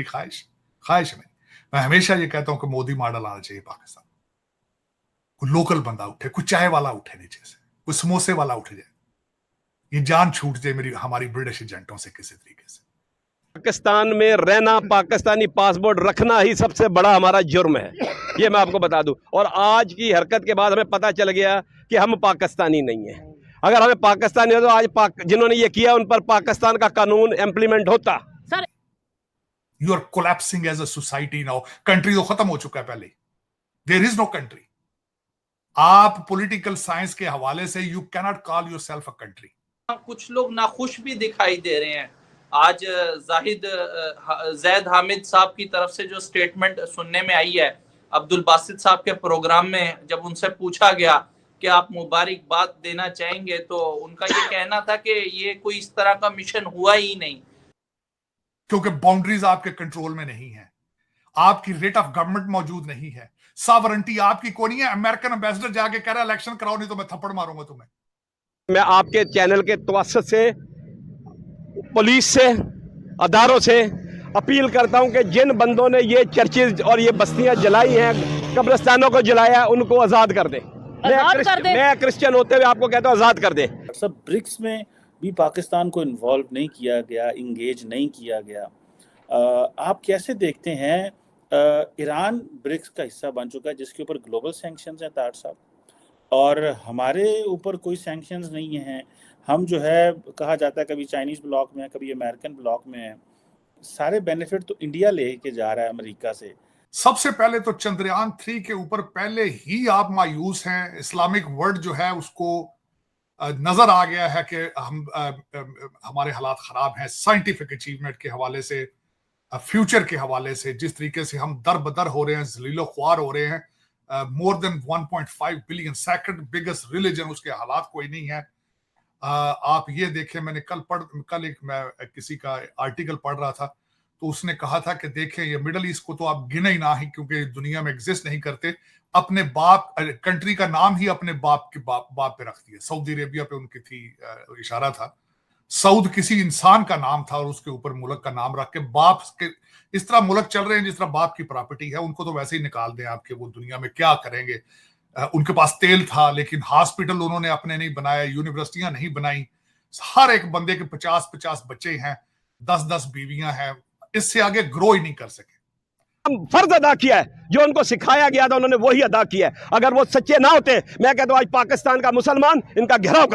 ख्वाहिश ख्वाहिश है मेरी। मैं हमेशा ये कहता हूं कि मोदी मॉडल आना चाहिए पाकिस्तान। कोई लोकल बंदा उठे, कोई चाय वाला उठे नीचे से, कोई समोसे वाला उठ जाए, ये जान छूट जाए मेरी हमारी ब्रिटिश एजेंटों से किसी तरीके से। पाकिस्तान में रहना, पाकिस्तानी पासपोर्ट रखना ही सबसे बड़ा हमारा जुर्म है, ये मैं आपको बता दूं। और आज की हरकत के बाद हमें पता चल गया कि हम पाकिस्तानी नहीं है। अगर हमें पाकिस्तानी हो तो आज जिन्होंने ये किया उन पर पाकिस्तान का कानून इंप्लीमेंट होता। Sir, you are collapsing as a society now. Country तो खत्म हो चुका है पहले, देयर इज नो कंट्री। आप पॉलिटिकल साइंस के हवाले से you cannot call yourself a country. कुछ लोग नाखुश भी दिखाई दे रहे हैं। आज जैद हामिद साहब की तरफ से जो स्टेटमेंट सुनने में आई है अब्दुल बासित साहब के प्रोग्राम में, जब उनसे पूछा गया कि आप मुबारकबाद देना चाहेंगे, तो उनका ये कहना था कि ये कोई इस तरह का मिशन हुआ ही नहीं, क्योंकि बाउंड्रीज आपके कंट्रोल में नहीं है, आपकी रेट ऑफ गवर्नमेंट मौजूद नहीं है, सॉवरेंटी आपकी कोई नहीं है। अमेरिकन एम्बेसडर जाके कह रहा है इलेक्शन कराओ नहीं तो मैं थप्पड़ मारूंगा तुम्हें। मैं आपके चैनल के तवस्सुत से पुलिस से, अदारों से अपील करता हूं कि जिन बंदों ने ये चर्चेज और ये बस्तियां जलाई हैं, कब्रिस्तानों को जलाया, उनको आजाद कर दे। मैं क्रिश्चियन होते हुए आपको कहता हूं आजाद कर दे। सब ब्रिक्स में भी पाकिस्तान को इन्वॉल्व नहीं किया गया, इंगेज नहीं किया गया। आप कैसे देखते हैं? ईरान ब्रिक्स का हिस्सा बन चुका है जिसके ऊपर ग्लोबल सैंक्शंस हैं तार साहब, और हमारे ऊपर कोई सैंक्शंस नहीं हैं। हम जो है कहा जाता है कभी चाइनीज ब्लॉक में है, कभी अमेरिकन ब्लॉक में है। सारे बेनिफिट तो इंडिया लेके जा रहा है अमेरिका से। सबसे पहले तो चंद्रयान 3 के ऊपर पहले ही आप मायूस हैं। इस्लामिक वर्ल्ड जो है उसको नजर आ गया है कि हमारे हालात खराब हैं साइंटिफिक अचीवमेंट के हवाले से, फ्यूचर के हवाले से। जिस तरीके से हम दर बदर हो रहे हैं, जलीलो ख्वार हो रहे हैं, more than 1.5 billion, second biggest religion, उसके हालात कोई नहीं है। आप ये देखें, मैंने कल एक मैं किसी का आर्टिकल पढ़ रहा था, तो उसने कहा था कि देखें ये मिडल ईस्ट को तो आप गिने ही ना ही, क्योंकि दुनिया में एग्जिस्ट नहीं करते। अपने बाप कंट्री का नाम ही अपने बाप के बाप पे रख दिया। सऊदी अरेबिया पे उनकी थी इशारा था। सऊद किसी इंसान का नाम था और उसके ऊपर मुल्क का नाम रख के बाप के, इस तरह मुल्क चल रहे हैं जिस तरह बाप की प्रॉपर्टी है। उनको तो वैसे ही निकाल दें आपके, वो दुनिया में क्या करेंगे। उनके पास तेल था लेकिन हॉस्पिटल उन्होंने अपने नहीं बनाया, यूनिवर्सिटियां नहीं बनाई। हर एक बंदे के 50-50 बच्चे हैं, 10-10 बीवियां हैं, इससे आगे ग्रो ही नहीं कर सके। फर्ज अदा किया है, जो उनको सिखाया गया था उन्होंने वही अदा किया है। अगर वो सच्चे ना होते, मैं कहता हूं आज पाकिस्तान का मुसलमान इनका घेराव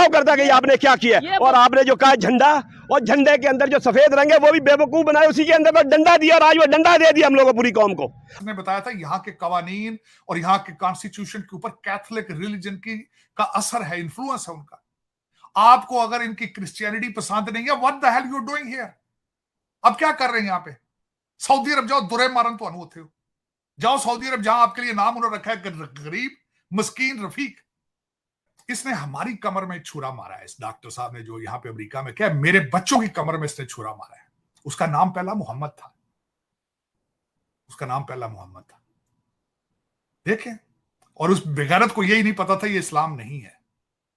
करता कि आपने क्या किया। और आपने जो कहा झंडा, और झंडे के अंदर जो सफेद रंग है वो भी बेवकूफ बनाए, उसी के अंदर पर डंडा दिया, और आज वो डंडा दे दिया हम लोगों पूरी कौम को। उसने बताया था यहाँ के कवानीन और यहाँ के कॉन्स्टिट्यूशन के ऊपर कैथोलिक रिलीजन की का असर है, इन्फ्लुएंस है उनका। आपको अगर इनकी क्रिश्चियनिटी पसंद नहीं है, what the hell you doing here? अब क्या कर रहे हैं यहाँ पे? सऊदी अरब जाओ, दुरे मारन तो होते हो, जाओ सऊदी अरब, जहां आपके लिए नाम उन्होंने रखा है गरीब मस्कीन रफीक। इसने हमारी कमर में छुरा मारा है, इस डॉक्टर साहब ने जो यहाँ पे अमेरिका में, क्या मेरे बच्चों की कमर में इसने छुरा मारा है। उसका नाम पहला मोहम्मद था, उसका नाम पहला मोहम्मद था, देखें। और उस बेगैरत को यही नहीं पता था ये इस्लाम नहीं है।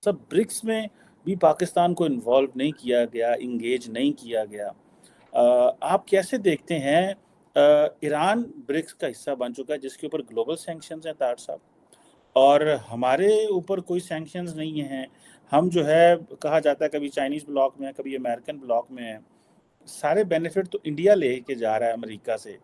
सब ब्रिक्स में भी पाकिस्तान को इन्वॉल्व नहीं किया गया, इंगेज नहीं किया गया। आप कैसे देखते हैं? ईरान ब्रिक्स का हिस्सा बन चुका है जिसके ऊपर ग्लोबल सैंक्शंस हैं तार साहब, और हमारे ऊपर कोई सैंक्शंस नहीं हैं। हम जो है कहा जाता है कभी चाइनीज ब्लॉक में है, कभी अमेरिकन ब्लॉक में है। सारे बेनिफिट तो इंडिया लेके जा रहा है अमेरिका से।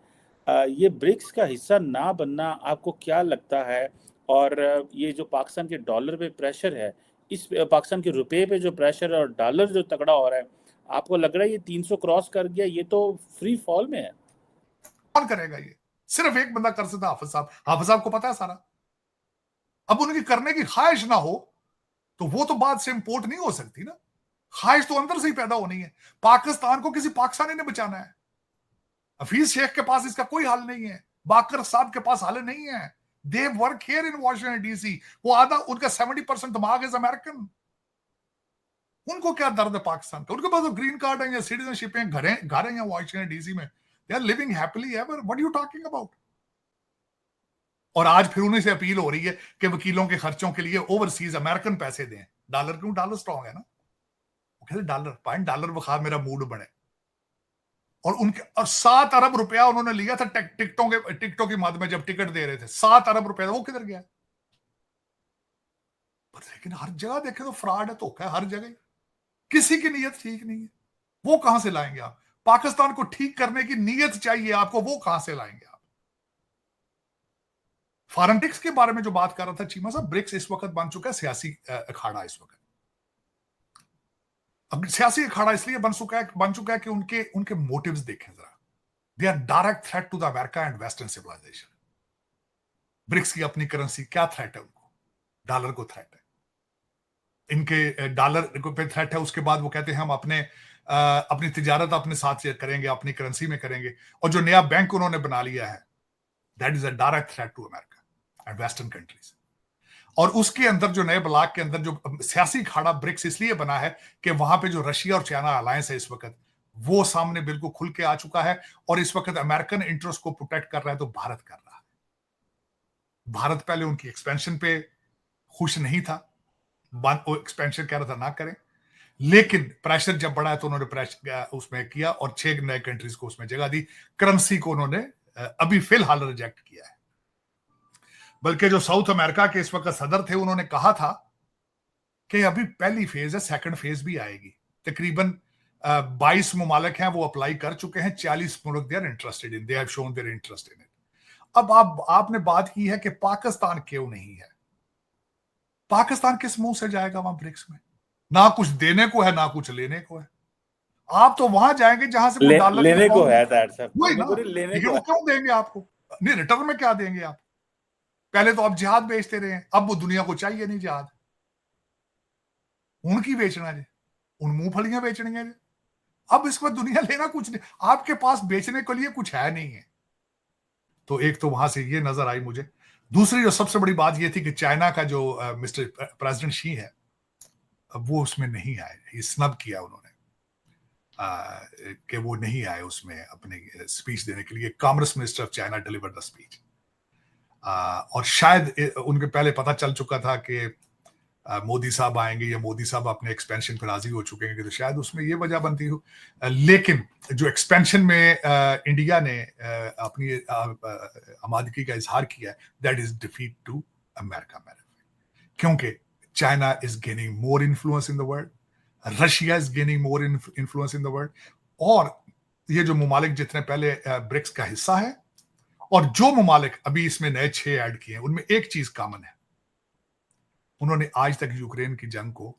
ये ब्रिक्स का हिस्सा ना बनना आपको क्या लगता है? और ये जो पाकिस्तान के डॉलर पे प्रेशर है, इस पाकिस्तान के रुपए पे जो प्रेशर है और डॉलर जो तगड़ा हो रहा है, आपको लग रहा है ये 300 क्रॉस कर गया, ये तो फ्री फॉल में है? कौन करेगा ये? सिर्फ एक बंदा कर सकता, हाफिज साहब। हाफिज साहब को पता है सारा। अब उनकी करने की ख्वाहिश ना हो तो वो तो बात से इंपोर्ट नहीं हो सकती ना। ख्वाहिश तो अंदर से ही पैदा होनी है। पाकिस्तान को किसी पाकिस्तानी ने बचाना है। हफीज शेख के पास इसका कोई हल नहीं है, बाकर साहब के पास हल नहीं है। They work here in Washington DC. वो आधा उनका 70% दिमाग इज अमेरिकन। उनको क्या दर्द है पाकिस्तान का? उनके पास तो ग्रीन कार्ड है या सिटीजनशिप है, घर है वॉशिंगटन डीसी में। They are living happily ever. What you talking about? और आज फिर उन्हीं से अपील हो रही है कि वकीलों के खर्चों के लिए ओवरसीज अमेरिकन पैसे दें। डॉलर क्यों? डॉलर स्ट्रॉन्ग है ना। वो कहते डॉलर $5 बखा मेरा मूड बने। और उनके और 7 अरब रुपया उन्होंने लिया था टिकटों के माध्यम में, जब टिकट दे रहे थे 7 अरब रुपया, वो किधर गया? पर लेकिन हर जगह देखे तो फ्रॉड है, धोखा है हर जगह, किसी की नीयत ठीक नहीं है। वो कहां से लाएंगे आप? पाकिस्तान को ठीक करने की नीयत चाहिए आपको, वो कहां से लाएंगे आप? फॉरेंटिक्स के बारे में जो बात कर रहा था चीमा साहब, ब्रिक्स इस वक्त बन चुका है सियासी अखाड़ा। इस वक्त अब सियासी अखाड़ा इसलिए बन चुका है कि उनके मोटिव्स देखें जरा। They are direct threat to the America and western civilization. BRICS की अपनी करेंसी क्या थ्रेट है उनको? डॉलर को थ्रेट है, इनके डॉलर को पे थ्रेट है। उसके बाद वो कहते हैं हम अपनी तिजारत अपने साथ करेंगे, अपनी करेंसी में करेंगे। और जो नया बैंक उन्होंने बना लिया है, that is a direct threat to America and western countries. और उसके अंदर जो नए ब्लॉक के अंदर जो सियासी खाड़ा ब्रिक्स इसलिए बना है कि वहां पे जो रशिया और चाइना अलायंस है इस वक्त, वो सामने बिल्कुल खुल के आ चुका है। और इस वक्त अमेरिकन इंटरेस्ट को प्रोटेक्ट कर रहा है तो भारत कर रहा है। भारत पहले उनकी एक्सपेंशन पे खुश नहीं था, एक्सपेंशन कह रहा था ना करें, लेकिन प्रेशर जब बढ़ा है तो उन्होंने प्रेशर उसमें किया और 6 नए कंट्रीज को उसमें जगह दी। करेंसी को उन्होंने अभी फिलहाल रिजेक्ट किया है। बल्कि जो साउथ अमेरिका के इस वक्त सदर थे, उन्होंने कहा था कि अभी पहली फेज है, सेकंड फेज भी आएगी। तकरीबन 22 मुमालिक हैं, वो अप्लाई कर चुके हैं। 40 मुल्क they are interested in, they have shown their interest in it. अब आपने बात की है कि पाकिस्तान क्यों नहीं है। पाकिस्तान किस मुंह से जाएगा वहां ब्रिक्स में? ना कुछ देने को है ना कुछ लेने को है। आप तो वहां जाएंगे जहां से लेने को है, वही ना, लेकिन वो क्यों देंगे आपको? नहीं, रिटर्न में क्या देंगे आप? पहले तो आप जिहाद बेचते रहे हैं, अब वो दुनिया को चाहिए नहीं जिहाद, उनकी बेचना है, उन मूंगफलियां बेचनी है। अब इस पर दुनिया लेना कुछ नहीं, आपके पास बेचने के लिए कुछ है नहीं है। तो एक तो वहां से ये नजर आई मुझे। दूसरी जो सबसे बड़ी बात ये थी कि चाइना का जो मिस्टर प्रेसिडेंट शी है, वो उसमें नहीं आए, ये स्नब किया उन्होंने कि वो नहीं आए उसमें अपने स्पीच देने के लिए। Commerce minister of China deliver the speech. और शायद उनके पहले पता चल चुका था कि मोदी साहब आएंगे या मोदी साहब अपने एक्सपेंशन पर राजी हो चुके हैं, तो शायद उसमें ये वजह बनती हो। लेकिन जो एक्सपेंशन में इंडिया ने अपनी आमादगी का इजहार किया है, that is defeat to America, क्योंकि China is gaining more influence in the world, Russia is gaining more influence in the world. और ये जो मुमालिक जितने पहले ब्रिक्स का हिस्सा है और जो मुमालिक अभी इसमें नए 6 ऐड किए हैं, उनमें एक चीज कॉमन है, उन्होंने आज तक यूक्रेन की जंग को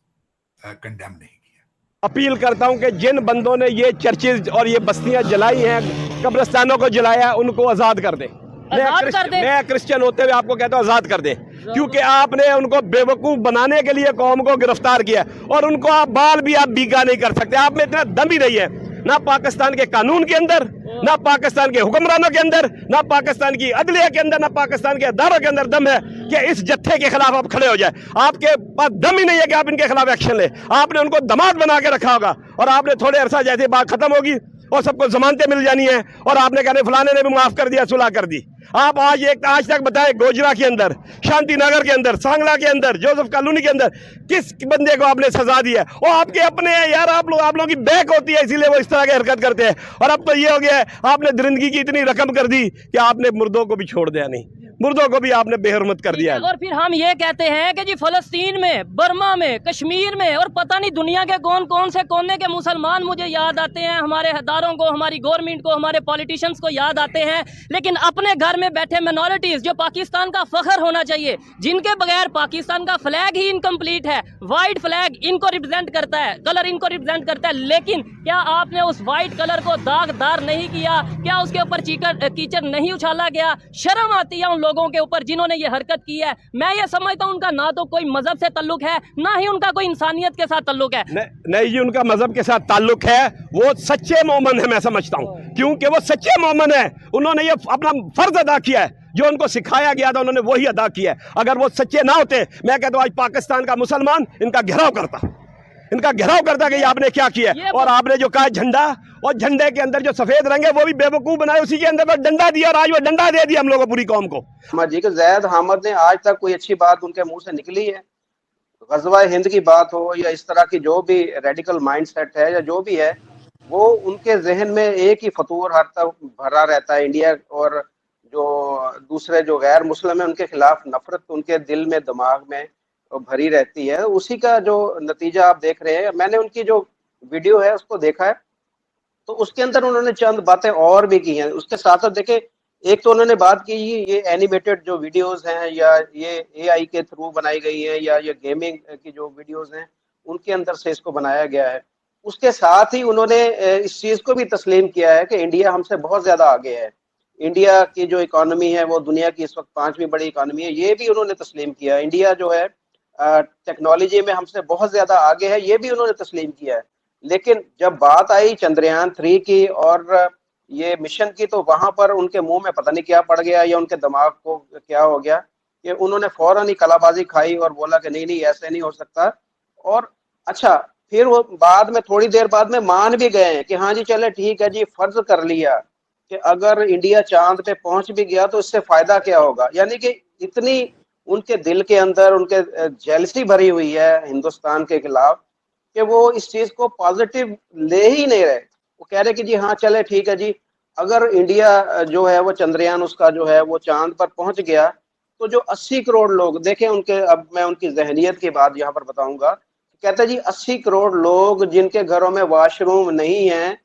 कंडेम नहीं किया। अपील करता हूं कि जिन बंदों ने ये चर्चेज और ये बस्तियां जलाई हैं, कब्रिस्तानों को जलाया, उनको आजाद कर दें। मैं क्रिश्चियन होते हुए आपको कहता हूं आजाद कर दें, क्योंकि आपने उनको बेवकूफ बनाने के लिए कौम को गिरफ्तार किया और उनको आप बाल भी आप बीगा नहीं कर सकते। आप में इतना दम ही नहीं है, ना पाकिस्तान के कानून के अंदर, ना पाकिस्तान के हुक्मरानों के अंदर, ना पाकिस्तान की अदलिया के अंदर, ना पाकिस्तान के अदारों के अंदर दम है कि इस जत्थे के खिलाफ आप खड़े हो जाए। आपके पास दम ही नहीं है कि आप इनके खिलाफ एक्शन ले। आपने उनको दमाद बना के रखा होगा और आपने थोड़े अरसा जैसे बात खत्म होगी और सबको जमानतें मिल जानी है और आपने कहने फलाने ने भी माफ कर दिया, सुलह कर दी। आप आज तक बताए गोजरा के अंदर, शांति नगर के अंदर, सांगला के अंदर, जोसेफ कॉलोनी के अंदर किस बंदे को आपने सजा दी है? वो आपके अपने हैं यार, आप लोगों की बैक होती है, इसीलिए वो इस तरह की हरकत करते हैं। और अब तो ये हो गया है, आपने दरिंदगी की इतनी रकम कर दी कि आपने मुर्दों को भी छोड़ दिया नहीं, मुर्दों को भी आपने बेहरमत कर दिया। और फिर हम ये कहते हैं कि जी फलस्तीन में, बर्मा में, कश्मीर में और पता नहीं दुनिया के कौन कौन से कोने के मुसलमान मुझे याद आते हैं, हमारे हदारों को, हमारी गवर्नमेंट को, हमारे पॉलिटिशियंस को याद आते हैं। लेकिन अपने घर में बैठे मिनॉरिटीज जो पाकिस्तान का फख्र होना चाहिए, जिनके बगैर पाकिस्तान का फ्लैग ही इनकम्प्लीट है, वाइट फ्लैग इनको रिप्रेजेंट करता है, कलर इनको रिप्रेजेंट करता है, लेकिन क्या आपने उस वाइट कलर को दागदार नहीं किया? क्या उसके ऊपर कीचड़ नहीं उछाला गया? शर्म आती है उन लोगों के ऊपर जिन्होंने ये हरकत की है। मैं ये समझता हूं उनका ना तो कोई मजहब से ताल्लुक है, ना ही उनका कोई इंसानियत के साथ ताल्लुक है। नहीं जी, उनका मजहब के साथ ताल्लुक है, वो सच्चे मोमन है, मैं समझता हूं, क्योंकि वो सच्चे मोमन है। उन्होंने ये अपना फर्ज अदा किया है, जो उनको सिखाया गया था उन्होंने वही अदा किया है। अगर वो सच्चे ना होते, मैं कहता हूं आज पाकिस्तान का मुसलमान इनका घेराव करता कि आपने क्या किया। और आपने जो कहा झंडा, और झंडे के अंदर जो सफेद रंग है वो भी बेवकूफ बनाए, उसी के अंदर बस डंडा दिया और आज वो डंडा दे दिया हम लोगों पूरी कौम को। जी कि ज़ैद हामिद ने आज तक कोई अच्छी बात उनके मुंह से निकली है? ग़ज़वा हिंद की बात हो या इस तरह की जो भी रेडिकल माइंडसेट है या जो भी है, वो उनके जहन में एक ही फतूर हर तक भरा रहता है, इंडिया और जो दूसरे जो गैर मुस्लिम है उनके खिलाफ नफरत उनके दिल में दिमाग में भरी रहती है। उसी का जो नतीजा आप देख रहे हैं। मैंने उनकी जो वीडियो है उसको देखा है, तो उसके अंदर उन्होंने चंद बातें और भी की हैं। उसके साथ साथ देखे, एक तो उन्होंने बात की ये एनिमेटेड जो वीडियोस हैं या ये एआई के थ्रू बनाई गई है या ये गेमिंग की जो वीडियोस हैं उनके अंदर से इसको बनाया गया है। उसके साथ ही उन्होंने इस चीज को भी तस्लीम किया है कि इंडिया हमसे बहुत ज्यादा आगे है। इंडिया की जो इकोनॉमी है वो दुनिया की इस वक्त 5वीं बड़ी इकोनॉमी है, ये भी उन्होंने तस्लीम किया। इंडिया जो है टेक्नोलॉजी में हमसे बहुत ज्यादा आगे है, ये भी उन्होंने तस्लीम किया है। लेकिन जब बात आई चंद्रयान 3 की और ये मिशन की, तो वहां पर उनके मुंह में पता नहीं क्या पड़ गया या उनके दिमाग को क्या हो गया कि उन्होंने फौरन ही कलाबाजी खाई और बोला कि नहीं नहीं ऐसे नहीं हो सकता। और अच्छा, फिर वो बाद में थोड़ी देर बाद में मान भी गए कि हाँ जी चले ठीक है जी, फर्ज कर लिया कि अगर इंडिया चांद पे पहुंच भी गया तो इससे फायदा क्या होगा। यानी कि इतनी उनके दिल के अंदर उनके जेलसी भरी हुई है हिंदुस्तान के खिलाफ कि वो इस चीज को पॉजिटिव ले ही नहीं रहे। वो कह रहे कि जी हाँ चले ठीक है जी, अगर इंडिया जो है वो चंद्रयान उसका जो है वो चांद पर पहुंच गया तो जो 80 करोड़ लोग देखें उनके, अब मैं उनकी जहनियत की बात यहाँ पर बताऊंगा। कहते हैं जी 80 करोड़ लोग जिनके घरों में वॉशरूम नहीं है,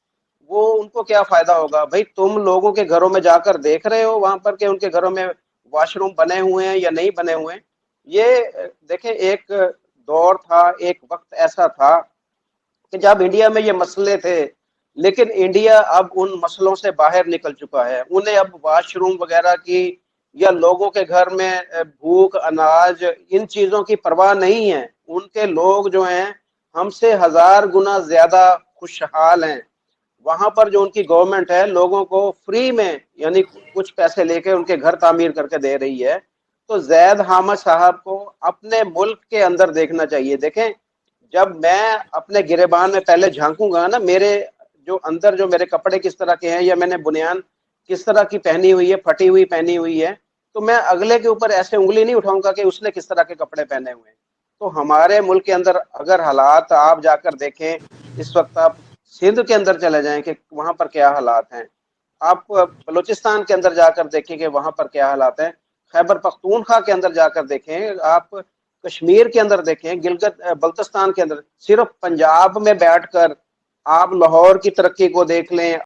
वो उनको क्या फायदा होगा। भाई तुम लोगों के घरों में जाकर देख रहे हो वहां पर कि उनके घरों में वॉशरूम बने हुए हैं या नहीं बने हुए हैं। ये देखें, एक दौर था, एक वक्त ऐसा था कि जब इंडिया में ये मसले थे, लेकिन इंडिया अब उन मसलों से बाहर निकल चुका है। उन्हें अब वॉशरूम वगैरह की या लोगों के घर में भूख अनाज इन चीजों की परवाह नहीं है। उनके लोग जो हैं हमसे 1000 गुना ज्यादा खुशहाल हैं। वहां पर जो उनकी गवर्नमेंट है लोगों को फ्री में यानी कुछ पैसे लेके उनके घर तामीर करके दे रही है। तो जैद हामिद साहब को अपने मुल्क के अंदर देखना चाहिए। देखें, जब मैं अपने गिरेबान में पहले झांकूंगा ना, मेरे जो अंदर जो मेरे कपड़े किस तरह के हैं या मैंने बुनियान किस तरह की पहनी हुई है, फटी हुई पहनी हुई है, तो मैं अगले के ऊपर ऐसे उंगली नहीं उठाऊंगा कि उसने किस तरह के कपड़े पहने हुए हैं। तो हमारे मुल्क के अंदर अगर हालात आप जाकर देखें, इस वक्त आप सिंध के अंदर चले जाएं कि वहां पर क्या हालात हैं, आप बलूचिस्तान के अंदर जाकर देखें कि वहां पर क्या हालात हैं, खैबर पख्तूनख्वा के अंदर जाकर देखें, आप कश्मीर के अंदर देखें, गिलगित बल्तिस्तान के अंदर, सिर्फ पंजाब में बैठकर आप लाहौर की तरक्की को देख लें,